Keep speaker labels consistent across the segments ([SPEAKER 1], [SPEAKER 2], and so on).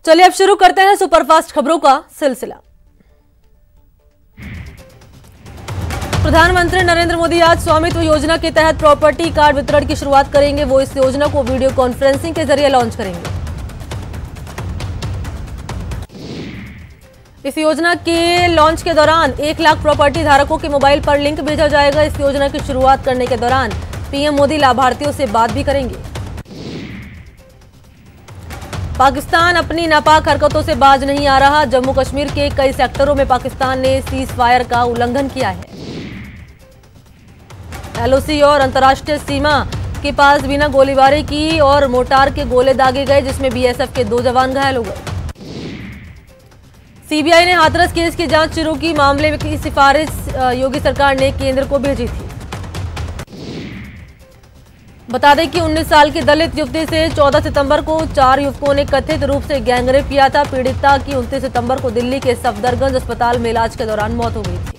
[SPEAKER 1] चलिए अब शुरू करते हैं सुपरफास्ट खबरों का सिलसिला। प्रधानमंत्री नरेंद्र मोदी आज स्वामित्व योजना के तहत प्रॉपर्टी कार्ड वितरण की शुरुआत करेंगे। वो इस योजना को वीडियो कॉन्फ्रेंसिंग के जरिए लॉन्च करेंगे। इस योजना के लॉन्च के दौरान 1 लाख प्रॉपर्टी धारकों के मोबाइल पर लिंक भेजा जाएगा। इस योजना की शुरुआत करने के दौरान पीएम मोदी लाभार्थियों से बात भी करेंगे। पाकिस्तान अपनी नापाक हरकतों से बाज नहीं आ रहा। जम्मू कश्मीर के कई सेक्टरों में पाकिस्तान ने सीज फायर का उल्लंघन किया है। एलओसी और अंतर्राष्ट्रीय सीमा के पास बिना गोलीबारी की और मोर्टार के गोले दागे गए, जिसमें बीएसएफ के 2 जवान घायल हो गए। सीबीआई ने हाथरस केस की जांच शुरू की। मामले की सिफारिश योगी सरकार ने केंद्र को भेजी थी। बता दें कि 19 साल की दलित युवती से 14 सितंबर को 4 युवकों ने कथित रूप से गैंगरेप किया था। पीड़िता की 29 सितंबर को दिल्ली के सफदरगंज अस्पताल में इलाज के दौरान मौत हो गई थी।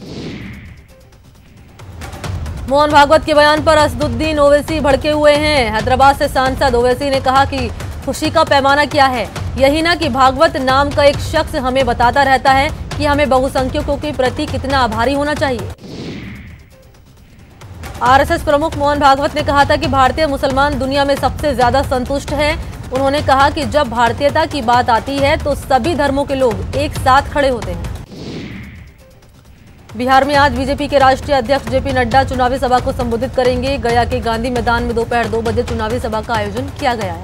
[SPEAKER 1] मोहन भागवत के बयान पर असदुद्दीन ओवैसी भड़के हुए हैं। हैदराबाद से सांसद ओवैसी ने कहा कि खुशी का पैमाना क्या है, यही ना कि भागवत नाम का एक शख्स हमें बताता रहता है कि हमें बहुसंख्यकों के प्रति कितना आभारी होना चाहिए। आरएसएस प्रमुख मोहन भागवत ने कहा था कि भारतीय मुसलमान दुनिया में सबसे ज्यादा संतुष्ट हैं। उन्होंने कहा कि जब भारतीयता की बात आती है तो सभी धर्मों के लोग एक साथ खड़े होते हैं। बिहार में आज बीजेपी के राष्ट्रीय अध्यक्ष जेपी नड्डा चुनावी सभा को संबोधित करेंगे। गया के गांधी मैदान में दोपहर 2 बजे चुनावी सभा का आयोजन किया गया है।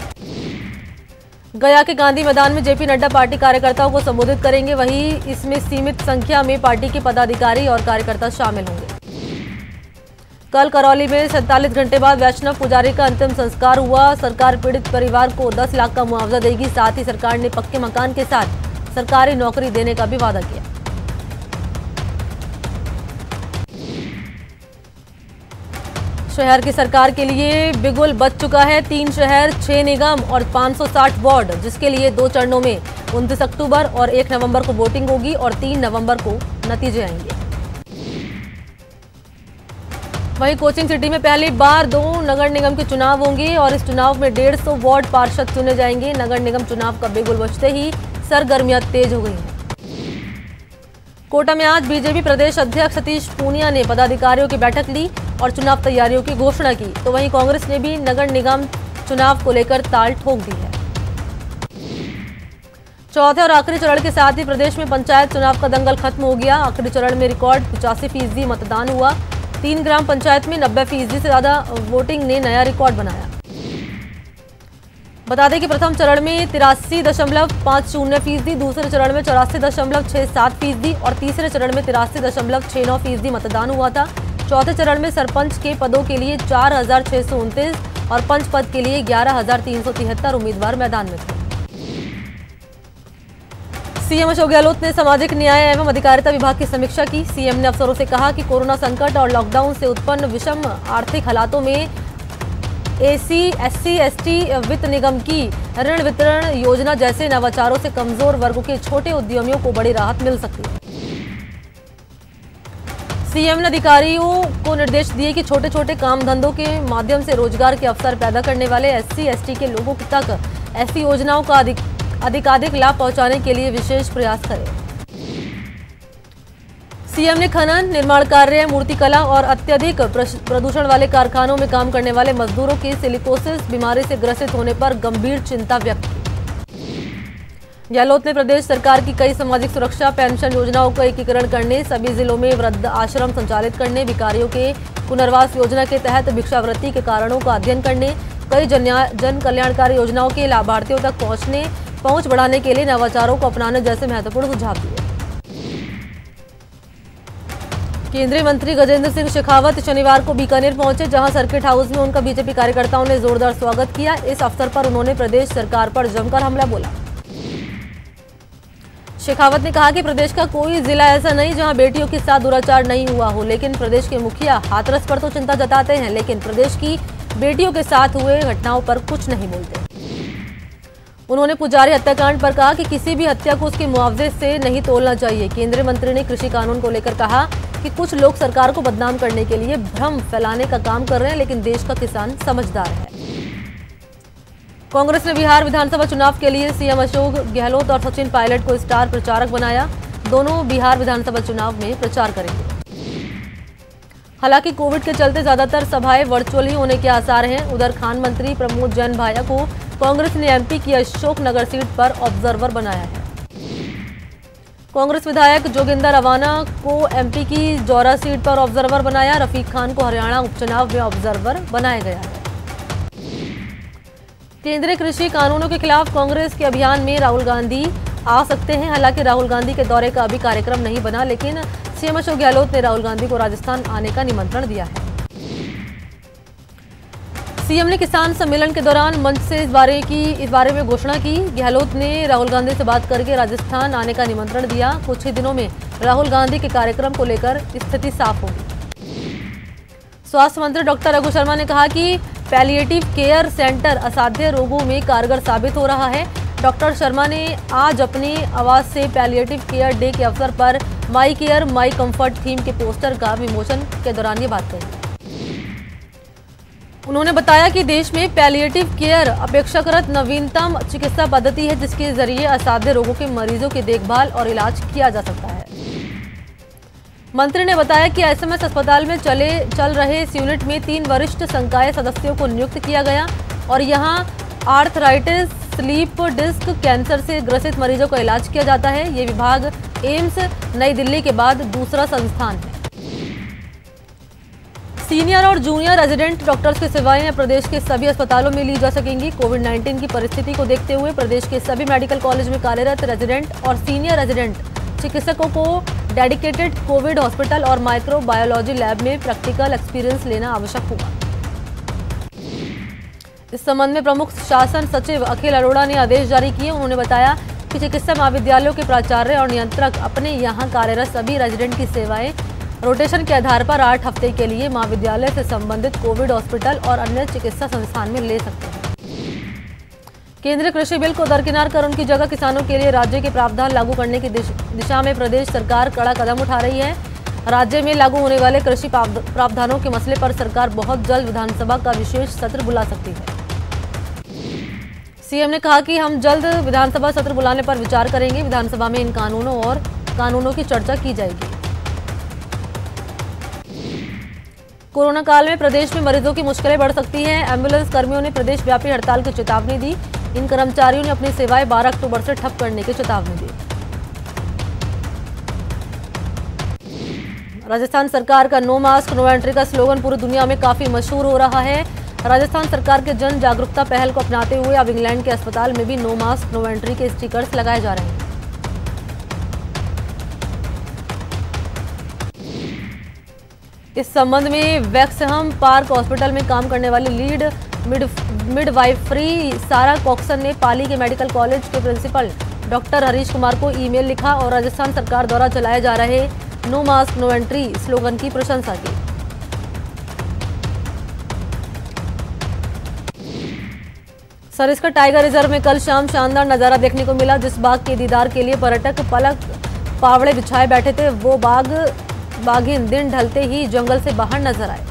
[SPEAKER 1] गया के गांधी मैदान में जेपी नड्डा पार्टी कार्यकर्ताओं को संबोधित करेंगे। वहीं इसमें सीमित संख्या में पार्टी के पदाधिकारी और कार्यकर्ता शामिल होंगे। कल करौली में 47 घंटे बाद वैष्णव पुजारी का अंतिम संस्कार हुआ। सरकार पीड़ित परिवार को 10 लाख का मुआवजा देगी। साथ ही सरकार ने पक्के मकान के साथ सरकारी नौकरी देने का भी वादा किया। शहर की सरकार के लिए बिगुल बज चुका है। 3 शहर, 6 निगम और 560 वार्ड, जिसके लिए 2 चरणों में 29 अक्टूबर और 1 नवंबर को वोटिंग होगी और 3 नवंबर को नतीजे आएंगे। वहीं कोचिंग सिटी में पहली बार 2 नगर निगम के चुनाव होंगे और इस चुनाव में 150 वार्ड पार्षद चुने जाएंगे। नगर निगम चुनाव का बिगुल बजते ही सरगर्मियां तेज हो गई हैं। कोटा में आज बीजेपी प्रदेश अध्यक्ष सतीश पूनिया ने पदाधिकारियों की बैठक ली और चुनाव तैयारियों की घोषणा की। तो वहीं कांग्रेस ने भी नगर निगम चुनाव को लेकर ताल ठोक दी है। चौथे और आखिरी चरण के साथ ही प्रदेश में पंचायत चुनाव का दंगल खत्म हो गया। आखिरी चरण में रिकॉर्ड 85% मतदान हुआ। 3 ग्राम पंचायत में 90% से ज्यादा वोटिंग ने नया रिकॉर्ड बनाया। बता दें कि प्रथम चरण में 83.50%, दूसरे चरण में 84.67% और तीसरे चरण में 83.69% मतदान हुआ था। चौथे चरण में सरपंच के पदों के लिए 4,629 और पंच पद के लिए 11,373 उम्मीदवार मैदान में थे। सीएम अशोक गहलोत ने सामाजिक न्याय एवं अधिकारिता विभाग की समीक्षा की। सीएम ने अफसरों से कहा कि कोरोना संकट और लॉकडाउन से उत्पन्न विषम आर्थिक हालातों में एसी, एससी, एसटी वित्त निगम की ऋण वितरण योजना जैसे नवाचारों से कमजोर वर्गों के छोटे उद्यमियों को बड़ी राहत मिल सकती है। सीएम ने अधिकारियों को निर्देश दिए कि छोटे छोटे काम धंधों के माध्यम से रोजगार के अवसर पैदा करने वाले एससी, एसटी के लोगों तक ऐसी योजनाओं का अधिकाधिक लाभ पहुंचाने के लिए विशेष प्रयास करें। सीएम ने खनन, निर्माण कार्य, मूर्तिकला और अत्यधिक प्रदूषण वाले कारखानों में काम करने वाले मजदूरों की सिलिकोसिस बीमारी से ग्रसित होने पर गंभीर चिंता व्यक्त की। गहलोत ने प्रदेश सरकार की कई सामाजिक सुरक्षा पेंशन योजनाओं का एकीकरण करने, सभी जिलों में वृद्ध आश्रम संचालित करने, भिखारियों के पुनर्वास योजना के तहत भिक्षावृत्ति के कारणों का अध्ययन करने, कई जन कल्याणकारी योजनाओं के लाभार्थियों तक पहुंच बढ़ाने के लिए नवाचारों को अपनाने जैसे महत्वपूर्ण सुझाव दिए। केंद्रीय मंत्री गजेंद्र सिंह शेखावत शनिवार को बीकानेर पहुंचे, जहां सर्किट हाउस में उनका बीजेपी कार्यकर्ताओं ने जोरदार स्वागत किया। इस अवसर पर उन्होंने प्रदेश सरकार पर जमकर हमला बोला। शेखावत ने कहा कि प्रदेश का कोई जिला ऐसा नहीं जहां बेटियों के साथ दुराचार नहीं हुआ हो, लेकिन प्रदेश के मुखिया हाथरस पर तो चिंता जताते हैं, लेकिन प्रदेश की बेटियों के साथ हुए घटनाओं पर कुछ नहीं बोलते। उन्होंने पुजारी हत्याकांड पर कहा कि किसी भी हत्या को उसके मुआवजे से नहीं तोलना चाहिए। केंद्रीय मंत्री ने कृषि कानून को लेकर कहा कि कुछ लोग सरकार को बदनाम करने के लिए भ्रम फैलाने का काम कर रहे हैं, लेकिन देश का किसान समझदार है। कांग्रेस ने बिहार विधानसभा चुनाव के लिए सीएम अशोक गहलोत और सचिन पायलट को स्टार प्रचारक बनाया। दोनों बिहार विधानसभा चुनाव में प्रचार करेंगे। हालांकि कोविड के चलते ज्यादातर सभाएं वर्चुअल ही होने के आसार हैं। उधर खान मंत्री प्रमोद जैन भाया को कांग्रेस ने एमपी की अशोकनगर सीट पर ऑब्जर्वर बनाया है। कांग्रेस विधायक जोगिंदर रवाना को एमपी की जौरा सीट पर ऑब्जर्वर बनाया। रफीक खान को हरियाणा उपचुनाव में ऑब्जर्वर बनाया गया है। केंद्रीय कृषि कानूनों के खिलाफ कांग्रेस के अभियान में राहुल गांधी आ सकते हैं। हालांकि राहुल गांधी के दौरे का अभी कार्यक्रम नहीं बना, लेकिन सीएम अशोक गहलोत ने राहुल गांधी को राजस्थान आने का निमंत्रण दिया है। सीएम ने किसान सम्मेलन के दौरान मंच से इस बारे में घोषणा की। गहलोत ने राहुल गांधी से बात करके राजस्थान आने का निमंत्रण दिया। कुछ ही दिनों में राहुल गांधी के कार्यक्रम को लेकर स्थिति साफ होगी। स्वास्थ्य मंत्री डॉक्टर रघु शर्मा ने कहा कि पैलिएटिव केयर सेंटर असाध्य रोगों में कारगर साबित हो रहा है। डॉक्टर शर्मा ने आज अपनी आवाज से पैलिएटिव केयर डे के अवसर पर माई केयर माई कंफर्ट थीम के पोस्टर का विमोचन के दौरान ये बात कही। उन्होंने बताया कि देश में पैलिएटिव केयर अपेक्षाकृत नवीनतम चिकित्सा पद्धति है, जिसके जरिए असाध्य रोगों के मरीजों की देखभाल और इलाज किया जा सकता है। मंत्री ने बताया कि एसएमएस अस्पताल में चल रहे इस यूनिट में 3 वरिष्ठ संकाय सदस्यों को नियुक्त किया गया और यहां आर्थराइटिस, स्लीप डिस्क, कैंसर से ग्रसित मरीजों का इलाज किया जाता है। ये विभाग एम्स नई दिल्ली के बाद दूसरा संस्थान है। सीनियर और जूनियर रेजिडेंट डॉक्टर्स की सेवाएं प्रदेश के सभी अस्पतालों में ली जा सकेंगी। कोविड-19 की परिस्थिति को देखते हुए प्रदेश के सभी मेडिकल कॉलेज में कार्यरत रेजिडेंट और सीनियर रेजिडेंट चिकित्सकों को डेडिकेटेड कोविड हॉस्पिटल और माइक्रोबायोलॉजी लैब में प्रैक्टिकल एक्सपीरियंस लेना आवश्यक होगा। इस संबंध में प्रमुख शासन सचिव अखिल अरोड़ा ने आदेश जारी किए। उन्होंने बताया कि चिकित्सा महाविद्यालयों के प्राचार्य और नियंत्रक अपने यहां कार्यरत सभी रेजिडेंट की सेवाएं रोटेशन के आधार पर 8 हफ्ते के लिए महाविद्यालय से संबंधित कोविड हॉस्पिटल और अन्य चिकित्सा संस्थान में ले सकते हैं। केंद्रीय कृषि बिल को दरकिनार कर उनकी जगह किसानों के लिए राज्य के प्रावधान लागू करने की दिशा में प्रदेश सरकार कड़ा कदम उठा रही है। राज्य में लागू होने वाले कृषि प्रावधानों के मसले पर सरकार बहुत जल्द विधानसभा का विशेष सत्र बुला सकती है। सीएम ने कहा कि हम जल्द विधानसभा सत्र बुलाने पर विचार करेंगे। विधानसभा में इन कानूनों की चर्चा की जाएगी। कोरोना काल में प्रदेश में मरीजों की मुश्किलें बढ़ सकती हैं। एम्बुलेंस कर्मियों ने प्रदेश व्यापी हड़ताल की चेतावनी दी। इन कर्मचारियों ने अपनी सेवाएं 12 अक्टूबर से ठप करने की चेतावनी दी। राजस्थान सरकार का नो मास्क नो एंट्री का स्लोगन पूरी दुनिया में काफी मशहूर हो रहा है। राजस्थान सरकार के जन जागरूकता पहल को अपनाते हुए अब इंग्लैंड के अस्पताल में भी नो मास्क नो एंट्री के स्टिकर्स लगाए जा रहे हैं। इस संबंध में वैक्सहम पार्क हॉस्पिटल में काम करने वाली लीड मिडवाइफरी सारा कॉक्सन ने पाली के मेडिकल कॉलेज के प्रिंसिपल डॉक्टर हरीश कुमार को ईमेल लिखा और राजस्थान सरकार द्वारा चलाए जा रहे no mask no entry slogan की प्रशंसा की। सरिस्का टाइगर रिजर्व में कल शाम शानदार नजारा देखने को मिला। जिस बाघ के दीदार के लिए पर्यटक पलक पावड़े बिछाए बैठे थे, वो बाघिन दिन ढलते ही जंगल से बाहर नजर आए।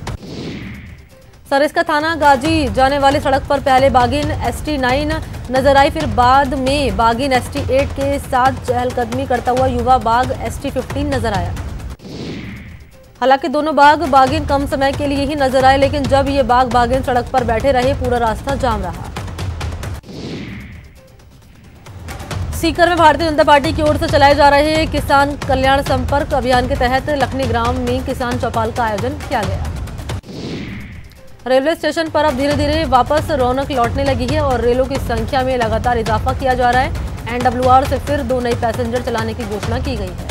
[SPEAKER 1] सरिस्का थाना गाजी जाने वाली सड़क पर पहले बाघिन ST9 नजर आई, फिर बाद में बाघिन ST8 के साथ चहलकदमी करता हुआ युवा बाघ ST15 नजर आया। हालांकि दोनों बाघिन कम समय के लिए ही नजर आए, लेकिन जब ये बाघिन सड़क पर बैठे रहे, पूरा रास्ता जाम रहा। सीकर में भारतीय जनता पार्टी की ओर से चलाए जा रहे किसान कल्याण संपर्क अभियान के तहत लखनी ग्राम में किसान चौपाल का आयोजन किया गया। रेलवे स्टेशन पर अब धीरे धीरे वापस रौनक लौटने लगी है और रेलों की संख्या में लगातार इजाफा किया जा रहा है। NWR से फिर 2 नई पैसेंजर चलाने की घोषणा की गई है।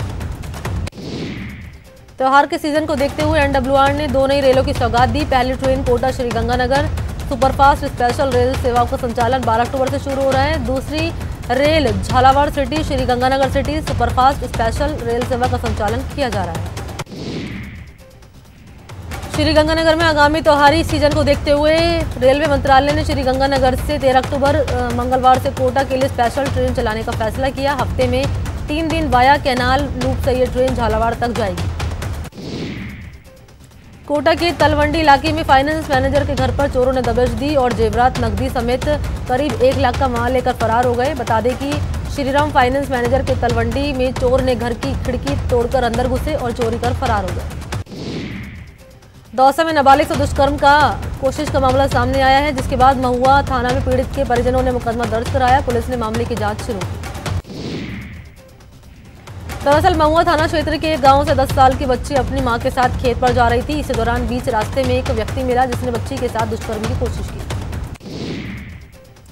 [SPEAKER 1] त्योहार के सीजन को देखते हुए NWR ने 2 नई रेलों की सौगात दी। पहली train Kota Sriganganagar superfast special rail सेवाओं का संचालन 12 अक्टूबर से शुरू हो रहा है। दूसरी rail Jhalawar city Sriganganagar city superfast special rail सेवा का संचालन किया जा रहा है। श्रीगंगानगर में आगामी त्योहारी सीजन को देखते हुए रेलवे मंत्रालय ने श्रीगंगानगर से 13 अक्टूबर मंगलवार से कोटा के लिए स्पेशल ट्रेन चलाने का फैसला किया। हफ्ते में 3 दिन वाया कैनाल लूप से ये ट्रेन झालावाड़ तक जाएगी। कोटा के तलवंडी इलाके में फाइनेंस मैनेजर के घर पर चोरों ने दबिश दी और जेवरात नकदी समेत करीब 1 लाख का माल लेकर फरार हो गए। बता दें कि श्रीराम फाइनेंस मैनेजर के तलवंडी में चोर ने घर की खिड़की तोड़कर अंदर घुसे और चोरी कर फरार हो गए। दौसा में नाबालिग से दुष्कर्म का कोशिश का मामला सामने आया है, जिसके बाद महुआ थाना में पीड़ित के परिजनों ने मुकदमा दर्ज कराया। पुलिस ने मामले की जांच शुरू की। दरअसल महुआ थाना क्षेत्र के एक गांव से 10 साल की बच्ची अपनी मां के साथ खेत पर जा रही थी। इसी दौरान बीच रास्ते में एक व्यक्ति मिला जिसने बच्ची के साथ दुष्कर्म की कोशिश की।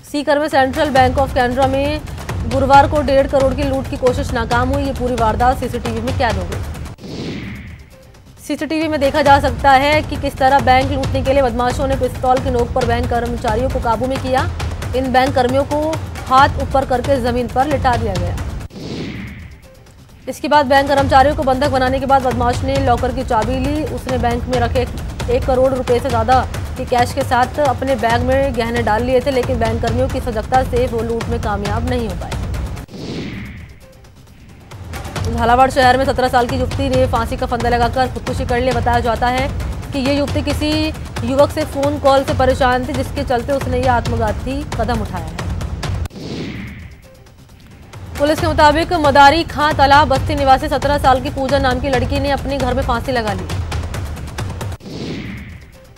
[SPEAKER 1] सीकर में सेंट्रल बैंक ऑफ कैनरा में गुरुवार को 1.5 करोड़ की लूट की कोशिश नाकाम हुई। ये पूरी वारदात सीसीटीवी में कैद हो गई। सीसीटीवी में देखा जा सकता है कि किस तरह बैंक लूटने के लिए बदमाशों ने पिस्तौल की नोक पर बैंक कर्मचारियों को काबू में किया। इन बैंक कर्मियों को हाथ ऊपर करके जमीन पर लिटा दिया गया। इसके बाद बैंक कर्मचारियों को बंधक बनाने के बाद बदमाश ने लॉकर की चाबी ली। उसने बैंक में रखे 1 करोड़ रुपए से ज्यादा के कैश के साथ अपने बैग में गहने डाल लिए थे, लेकिन बैंक कर्मियों की सजगता से वो लूट में कामयाब नहीं हो पाए। झालावाड़ शहर में 17 साल की युवती ने फांसी का फंदा लगाकर खुदकुशी कर ली। बताया जाता है कि ये युवती किसी युवक से फोन कॉल से परेशान थी, जिसके चलते उसने ये आत्मघाती कदम उठाया है। पुलिस के मुताबिक मदारी खां तालाब बस्ती निवासी 17 साल की पूजा नाम की लड़की ने अपने घर में फांसी लगा ली।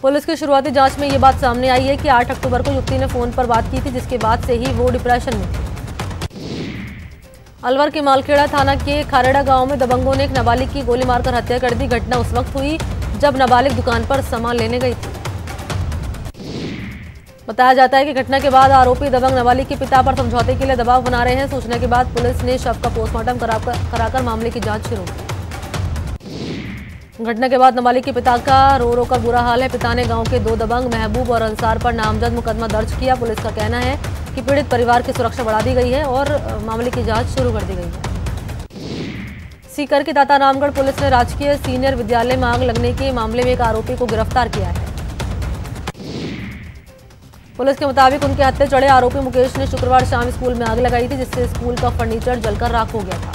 [SPEAKER 1] पुलिस की शुरुआती जांच में ये बात सामने आई है कि 8 अक्टूबर को युवती ने फोन पर बात की थी, जिसके बाद से ही वो डिप्रेशन में थी। अलवर के मालखेड़ा थाना के खारेड़ा गांव में दबंगों ने एक नाबालिग की गोली मारकर हत्या कर दी। घटना उस वक्त हुई जब नाबालिग दुकान पर सामान लेने गई थी। बताया जाता है कि घटना के बाद आरोपी दबंग नाबालिग के पिता पर समझौते के लिए दबाव बना रहे हैं। सूचना के बाद पुलिस ने शव का पोस्टमार्टम कराकर मामले की जांच शुरू की। घटना के बाद नाबालिग के पिता का रो कर बुरा हाल है। पिता ने गांव के 2 दबंग महबूब और अंसार पर नामजद मुकदमा दर्ज किया। पुलिस का कहना है कि पीड़ित परिवार की सुरक्षा बढ़ा दी गई है और मामले की जांच शुरू कर दी गई है। सीकर के दाता रामगढ़ पुलिस ने राजकीय सीनियर विद्यालय में आग लगने के मामले में एक आरोपी को गिरफ्तार किया है। पुलिस के मुताबिक उनके हत्थे चढ़े आरोपी मुकेश ने शुक्रवार शाम स्कूल में आग लगाई थी, जिससे स्कूल का फर्नीचर जलकर राख हो गया था।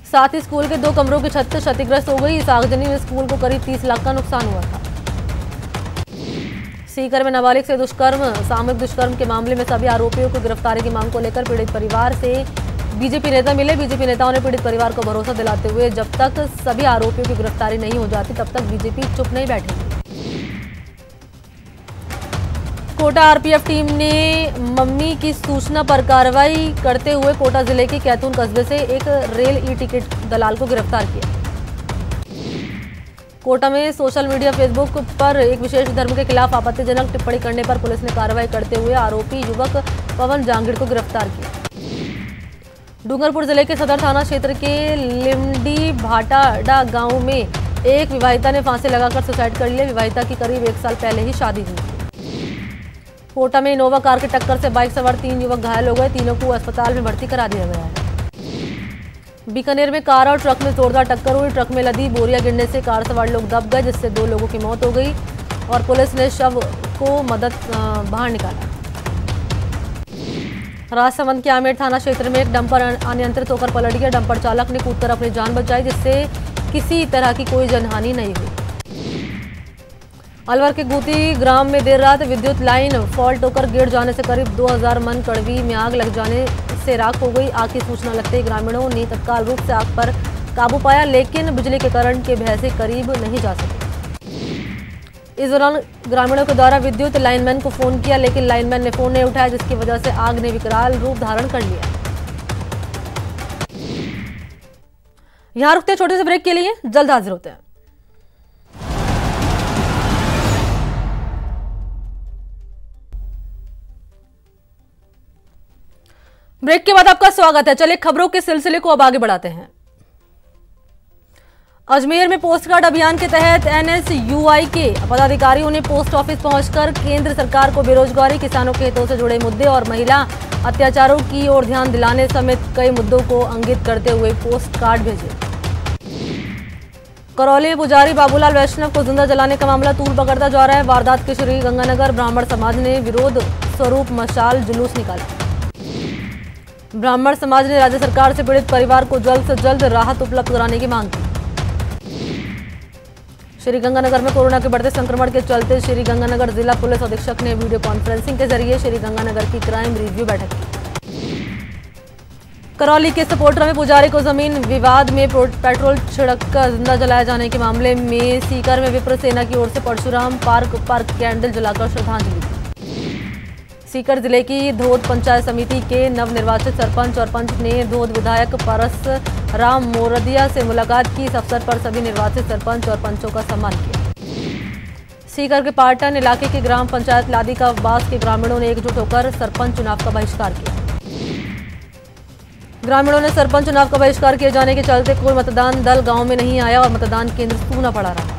[SPEAKER 1] साथ ही स्कूल के 2 कमरों की छत क्षतिग्रस्त हो गई। इस आगजनी में स्कूल को करीब 30 लाख का नुकसान हुआ था। सीकर में नाबालिग से दुष्कर्म सामूहिक दुष्कर्म के मामले में सभी आरोपियों को गिरफ्तारी की मांग को लेकर पीड़ित परिवार से बीजेपी नेता मिले। बीजेपी नेताओं ने पीड़ित परिवार को भरोसा दिलाते हुए जब तक सभी आरोपियों की गिरफ्तारी नहीं हो जाती तब तक बीजेपी चुप नहीं बैठेगी। कोटा आरपीएफ टीम ने मम्मी की सूचना पर कार्रवाई करते हुए कोटा जिले के कैथून कस्बे से एक रेल ई-टिकट दलाल को गिरफ्तार किया। कोटा में सोशल मीडिया फेसबुक पर एक विशेष धर्म के खिलाफ आपत्तिजनक टिप्पणी करने पर पुलिस ने कार्रवाई करते हुए आरोपी युवक पवन जांगिड़ को गिरफ्तार किया। डूंगरपुर जिले के सदर थाना क्षेत्र के लिमडी भाटाडा गांव में एक विवाहिता ने फांसी लगाकर सुसाइड कर लिया। विवाहिता की करीब 1 साल पहले ही शादी हुई। कोटा में इनोवा कार की टक्कर से बाइक सवार 3 युवक घायल हो गए। तीनों को अस्पताल में भर्ती करा दिया गया है। बीकानेर में कार और ट्रक में जोरदार टक्कर हुई। ट्रक में लदी बोरिया गिरने से कार सवार लोग दब गए, जिससे 2 लोगों की मौत हो गई और पुलिस ने शव को बाहर निकाला। राजसमंद के आमेर थाना क्षेत्र में एक डंपर अनियंत्रित होकर पलट गया। डंपर चालक ने कूदकर अपनी जान बचाई, जिससे किसी तरह की कोई जनहानि नहीं हुई। अलवर के गुती ग्राम में देर रात विद्युत लाइन फॉल्ट होकर गिर जाने से करीब 2000 मन कड़वी में आग लग जाने से राख हो गई। आग की सूचना लगते ही ग्रामीणों ने तत्काल रूप से आग पर काबू पाया, लेकिन बिजली के करंट के भय से करीब नहीं जा सके। इस दौरान ग्रामीणों के द्वारा विद्युत लाइनमैन को फोन किया, लेकिन लाइनमैन ने फोन नहीं उठाया, जिसकी वजह से आग ने विकराल रूप धारण कर लिया। यहां रुकते छोटे से ब्रेक के लिए, जल्द हाजिर होते हैं। ब्रेक के बाद आपका स्वागत है। चलिए खबरों के सिलसिले को अब आगे बढ़ाते हैं। अजमेर में पोस्ट कार्ड अभियान के तहत एनएसयूआई के पदाधिकारियों ने पोस्ट ऑफिस पहुंचकर केंद्र सरकार को बेरोजगारी, किसानों के हितों से जुड़े मुद्दे और महिला अत्याचारों की ओर ध्यान दिलाने समेत कई मुद्दों को इंगित करते हुए पोस्ट कार्ड भेजे। करौली में पुजारी बाबूलाल वैष्णव को जिंदा जलाने का मामला तूल पकड़ता जा रहा है। वारदात के श्री गंगानगर ब्राह्मण समाज ने विरोध स्वरूप मशाल जुलूस निकाला। ब्राह्मण समाज ने राज्य सरकार से पीड़ित परिवार को जल्द से जल्द राहत उपलब्ध कराने की मांग की। श्रीगंगानगर में कोरोना के बढ़ते संक्रमण के चलते श्रीगंगानगर जिला पुलिस अधीक्षक ने वीडियो कॉन्फ्रेंसिंग के जरिए श्रीगंगानगर की क्राइम रिव्यू बैठक की। करौली के सपोर्टर में पुजारी को जमीन विवाद में पेट्रोल छिड़ककर जिंदा जलाए जाने के मामले में सीकर में विप्र सेना की ओर से परशुराम पार्क पर कैंडल जलाकर श्रद्धांजलि दी। सीकर जिले की धोद पंचायत समिति के नवनिर्वाचित सरपंच और पंच ने धोद विधायक परसराम मोरदिया से मुलाकात की। इस अवसर पर सभी निर्वाचित सरपंच और पंचों का सम्मान किया। सीकर के पाटन इलाके के ग्राम पंचायत लादी का बास के ग्रामीणों ने एकजुट होकर सरपंच चुनाव का बहिष्कार किया। ग्रामीणों ने सरपंच चुनाव का बहिष्कार किए जाने के चलते कोई मतदान दल गांव में नहीं आया और मतदान केंद्र सूना पड़ा रहा।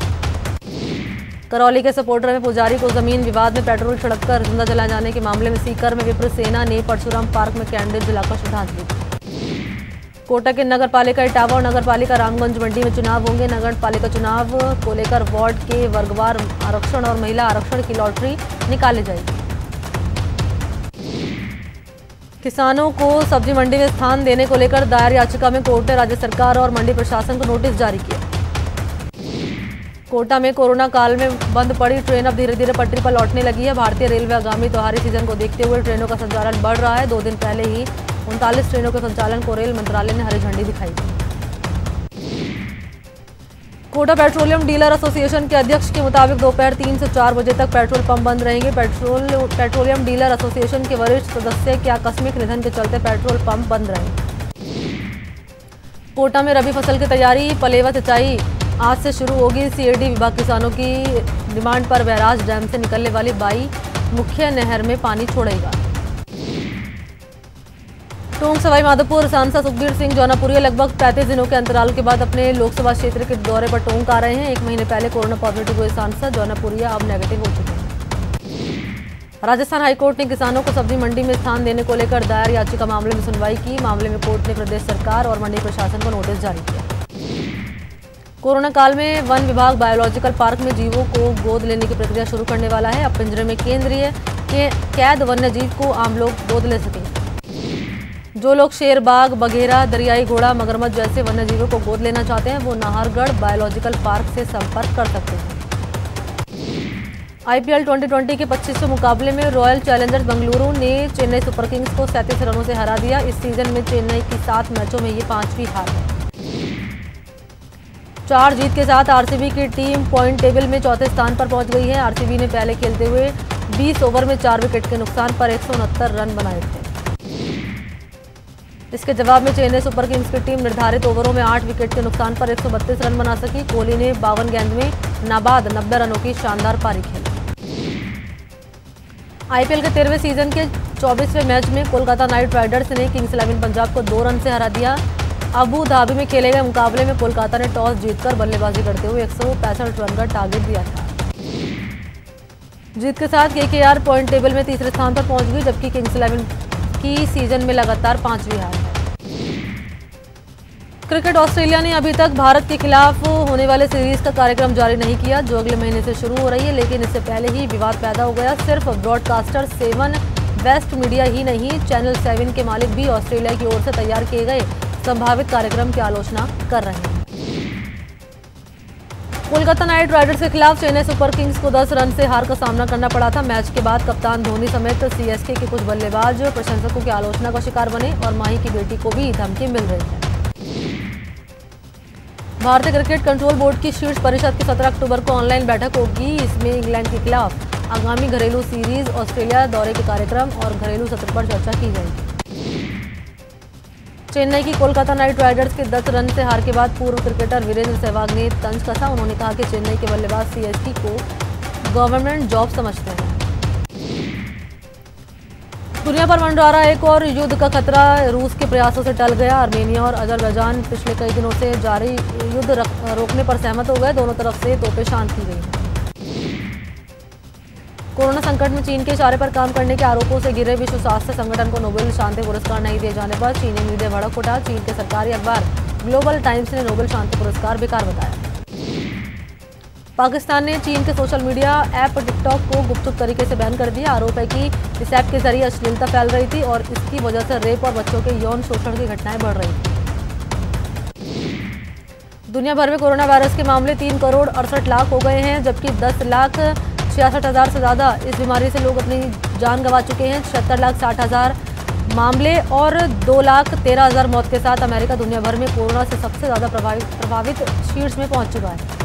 [SPEAKER 1] करौली के सपोर्टर में पुजारी को जमीन विवाद में पेट्रोल छिड़ककर जिंदा जलाए जाने के मामले में सीकर में विप्र सेना ने परशुराम पार्क में कैंडल जलाकर श्रद्धांजलि दी। कोटा के नगर पालिका इटावा और नगर पालिका रामगंज मंडी में चुनाव होंगे। नगर पालिका चुनाव को लेकर वार्ड के वर्गवार आरक्षण और महिला आरक्षण की लॉटरी निकाली जाएगी। किसानों को सब्जी मंडी में स्थान देने को लेकर दायर याचिका में कोर्ट ने राज्य सरकार और मंडी प्रशासन को नोटिस जारी किया। कोटा में कोरोना काल में बंद पड़ी ट्रेन अब धीरे धीरे पटरी पर लौटने लगी है। भारतीय रेलवे आगामी त्योहारी सीजन को देखते हुए ट्रेनों का संचालन बढ़ रहा है। 2 दिन पहले ही 39 ट्रेनों के संचालन को रेल मंत्रालय ने हरी झंडी दिखाई थी। कोटा पेट्रोलियम डीलर एसोसिएशन के अध्यक्ष के मुताबिक दोपहर 3 से 4 बजे तक पेट्रोल पंप बंद रहेंगे। पेट्रोलियम डीलर एसोसिएशन के वरिष्ठ सदस्य के आकस्मिक निधन के चलते पेट्रोल पंप बंद रहे। कोटा में रबी फसल की तैयारी, पलेवा सिंचाई आज से शुरू होगी। सीएडी विभाग किसानों की डिमांड पर बैराज डैम से निकलने वाली 22 मुख्य नहर में पानी छोड़ेगा। टोंक सवाई माधोपुर सांसद सुखबीर सिंह जौनापुरिया लगभग 35 दिनों के अंतराल के बाद अपने लोकसभा क्षेत्र के दौरे पर टोंक आ रहे हैं। 1 महीने पहले कोरोना पॉजिटिव हुए सांसद जौनापुरिया अब नेगेटिव हो चुके हैं। राजस्थान हाईकोर्ट ने किसानों को सब्जी मंडी में स्थान देने को लेकर दायर याचिका मामले में सुनवाई की। मामले में कोर्ट ने प्रदेश सरकार और मंडी प्रशासन को नोटिस जारी किया। कोरोना काल में वन विभाग बायोलॉजिकल पार्क में जीवों को गोद लेने की प्रक्रिया शुरू करने वाला है। अब पिंजरे में केंद्रीय कैद वन्य जीव को आम लोग गोद ले सकेंगे। जो लोग शेर, बाघ, बघेरा, दरियाई घोड़ा, मगरमच्छ जैसे वन्य जीवों को गोद लेना चाहते हैं वो नाहरगढ़ बायोलॉजिकल पार्क से संपर्क कर सकते हैं। आईपीएल 2020 के 25वें मुकाबले में रॉयल चैलेंजर्स बेंगलुरु ने चेन्नई सुपर किंग्स को 37 रनों से हरा दिया। इस सीजन में चेन्नई की 7 मैचों में ये 5वीं हार है। 4 जीत के साथ आरसीबी की टीम पॉइंट टेबल में चौथे स्थान पर पहुंच गई है। आरसीबी ने पहले खेलते हुए 20 ओवर में 4 विकेट के नुकसान पर 169 रन बनाए थे। इसके जवाब में चेन्नई सुपर किंग्स की टीम निर्धारित ओवरों में 8 विकेट के नुकसान पर 132 रन बना सकी। कोहली ने 52 गेंद में नाबाद 90 रनों की शानदार पारी खेली। आईपीएल के 13वें सीजन के 24वें मैच में कोलकाता नाइट राइडर्स ने किंग्स 11 पंजाब को 2 रन से हरा दिया। अबू धाबी में खेले गए मुकाबले में कोलकाता ने टॉस जीतकर बल्लेबाजी करते हुए 165 रन का टारगेट दिया था। जीत के साथ केकेआर पॉइंट टेबल में तीसरे स्थान पर पहुंच गई, जबकि किंग्स 11 की सीजन में लगातार 5वीं हार है। क्रिकेट ऑस्ट्रेलिया ने अभी तक भारत के खिलाफ होने वाले सीरीज का कार्यक्रम जारी नहीं किया, जो अगले महीने से शुरू हो रही है। लेकिन इससे पहले ही विवाद पैदा हो गया। सिर्फ ब्रॉडकास्टर 7 वेस्ट मीडिया ही नहीं, चैनल 7 के मालिक भी ऑस्ट्रेलिया की ओर से तैयार किए गए संभावित कार्यक्रम की आलोचना कर रहे हैं। कोलकाता नाइट राइडर्स के खिलाफ चेन्नई सुपर किंग्स को 10 रन से हार का सामना करना पड़ा था। मैच के बाद कप्तान धोनी समेत सीएसके के कुछ बल्लेबाज प्रशंसकों की आलोचना का शिकार बने और माही की बेटी को भी धमकी मिल रही है। भारतीय क्रिकेट कंट्रोल बोर्ड की शीर्ष परिषद की 17 अक्टूबर को ऑनलाइन बैठक होगी। इसमें इंग्लैंड के खिलाफ आगामी घरेलू सीरीज, ऑस्ट्रेलिया दौरे के कार्यक्रम और घरेलू सत्र पर चर्चा की जाएगी। चेन्नई की कोलकाता नाइट राइडर्स के 10 रन से हार के बाद पूर्व क्रिकेटर वीरेंद्र सहवाग ने तंज कसा। उन्होंने कहा कि चेन्नई के बल्लेबाज सीएसके को गवर्नमेंट जॉब समझते हैं। दुनिया पर मंडरा रहा एक और युद्ध का खतरा रूस के प्रयासों से टल गया। आर्मेनिया और अजरबैजान पिछले कई दिनों से जारी युद्ध रोकने पर सहमत हो गए। दोनों तरफ से तोपें शांत की गई। कोरोना संकट में चीन के इशारे पर काम करने के आरोपों से घिरे विश्व स्वास्थ्य संगठन को नोबेल शांति पुरस्कार नहीं दिए जाने पर चीनी मीडिया भड़क उठा। चीन के सरकारी अखबार ग्लोबल टाइम्स ने नोबेल शांति पुरस्कार बेकार बताया। पाकिस्तान ने चीन के सोशल मीडिया ऐप टिकटॉक को गुपचुप तरीके से बैन कर दिया। आरोप है कि इस ऐप के जरिए अश्लीलता फैल रही थी और इसकी वजह से रेप और बच्चों के यौन शोषण की घटनाएं बढ़ रही थी। दुनिया भर में कोरोना वायरस के मामले 3,68,00,000 हो गए हैं, जबकि 10,66,000 से ज़्यादा इस बीमारी से लोग अपनी जान गंवा चुके हैं। 76,60,000 मामले और 2,13,000 मौत के साथ अमेरिका दुनिया भर में कोरोना से सबसे ज़्यादा प्रभावित शीर्ष में पहुंच चुका है।